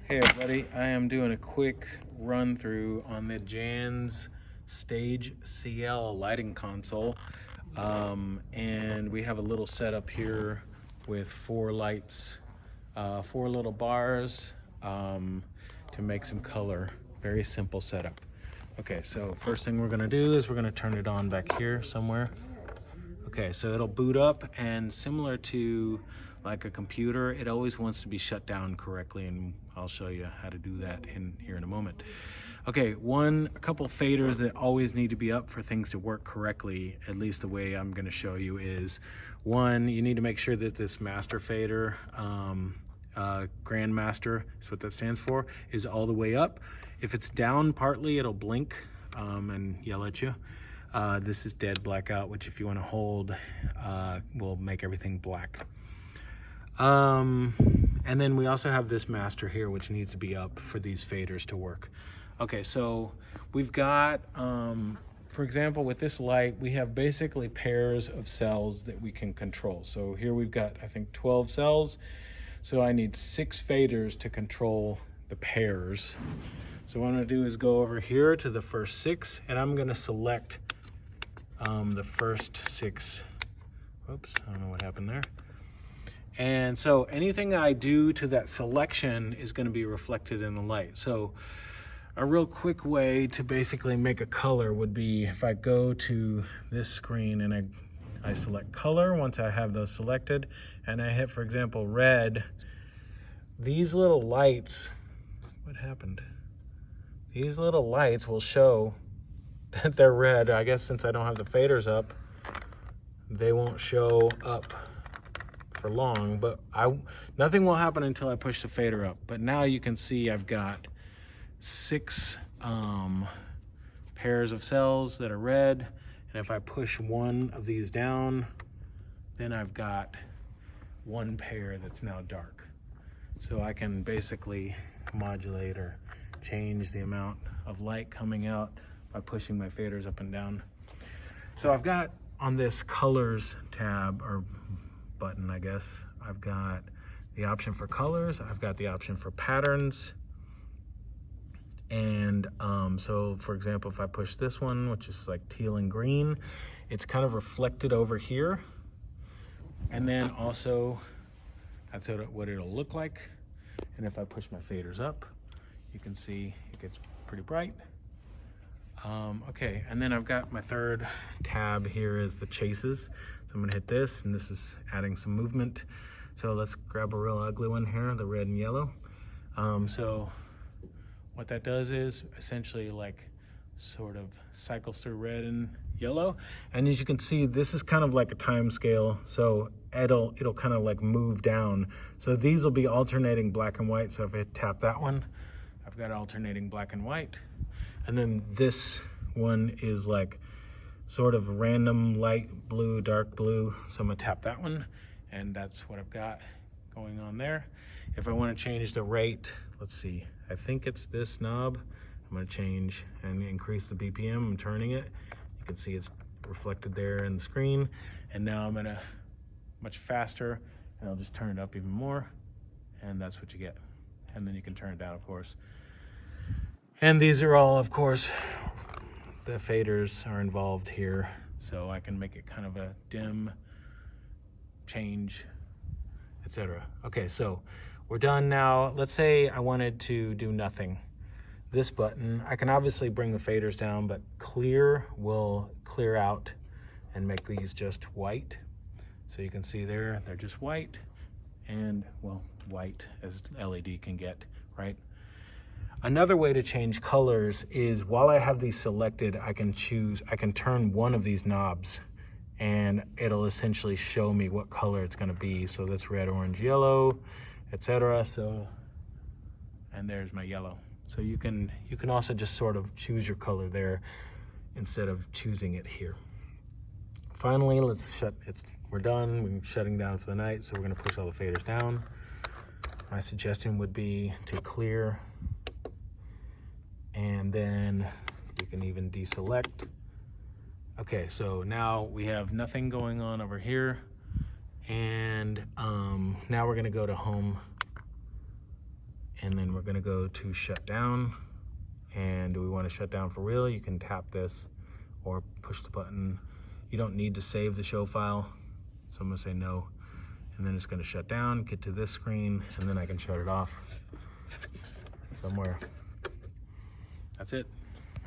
Hey everybody, I am doing a quick run through on the Jands Stage CL lighting console. And we have a little setup here with 4 lights, 4 little bars to make some color. Very simple setup. Okay, so first thing we're gonna do is we're gonna turn it on back here somewhere. Okay, so it'll boot up, and similar to like a computer, it always wants to be shut down correctly, and I'll show you how to do that here in a moment. Okay, a couple faders that always need to be up for things to work correctly, at least the way I'm going to show you is, one, you need to make sure that this master fader, Grandmaster is what that stands for, is all the way up. If it's down partly, it'll blink and yell at you. This is dead blackout, which if you want to hold, will make everything black. And then we also have this master here, which needs to be up for these faders to work. Okay, so we've got, for example, with this light, we have basically pairs of cells that we can control. So here we've got, I think, 12 cells. So I need 6 faders to control the pairs. So what I'm gonna do is go over here to the first 6, and I'm gonna select the first 6. Oops, I don't know what happened there. And so anything I do to that selection is going to be reflected in the light. So a real quick way to basically make a color would be if I go to this screen and I select color once I have those selected, and I hit, for example, red. These little lights, what happened? These little lights will show that they're red. I guess since I don't have the faders up, they won't show up for long, but nothing will happen until I push the fader up. But now you can see I've got 6 pairs of cells that are red, and if I push one of these down, then I've got 1 pair that's now dark. So I can basically modulate or change the amount of light coming out by pushing my faders up and down. So I've got on this colors tab, or button, I guess, I've got the option for colors, I've got the option for patterns, and so for example, if I push this one, which is like teal and green, it's kind of reflected over here, and then also that's what it'll look like. And if I push my faders up, you can see it gets pretty bright. Okay, and then I've got my third tab here is the chases. So I'm gonna hit this, and this is adding some movement. So let's grab a real ugly one here, the red and yellow. So what that does is essentially like sort of cycles through red and yellow. And as you can see, this is kind of like a time scale. So it'll kind of like move down. So these will be alternating black and white. So if I tap that one, I've got alternating black and white. And then this one is like sort of random light blue, dark blue. So I'm gonna tap that one, and that's what I've got going on there. If I wanna change the rate, let's see, I think it's this knob. I'm gonna change and increase the BPM. I'm turning it. You can see it's reflected there in the screen. And now I'm gonna much faster, and I'll just turn it up even more, and that's what you get. And then you can turn it down, of course. And these are all, of course, the faders are involved here, so I can make it kind of a dim, change, etc. Okay, so we're done now. Let's say I wanted to do nothing. This button, I can obviously bring the faders down, but clear will clear out and make these just white. So you can see there, they're just white, and well, white as LED can get, right? Another way to change colors is while I have these selected, I can turn one of these knobs, and it'll essentially show me what color it's gonna be. So that's red, orange, yellow, etc. So, and there's my yellow. So you can also just sort of choose your color there instead of choosing it here. Finally, we're done. We're shutting down for the night, so we're gonna push all the faders down. My suggestion would be to clear, and then you can even deselect. Okay, so now we have nothing going on over here, and now we're gonna go to home And then we're gonna go to shut down. And do we want to shut down for real? You can tap this or push the button. You don't need to save the show file. So I'm gonna say no. And then it's gonna shut down, get to this screen, and then I can shut it off somewhere. That's it.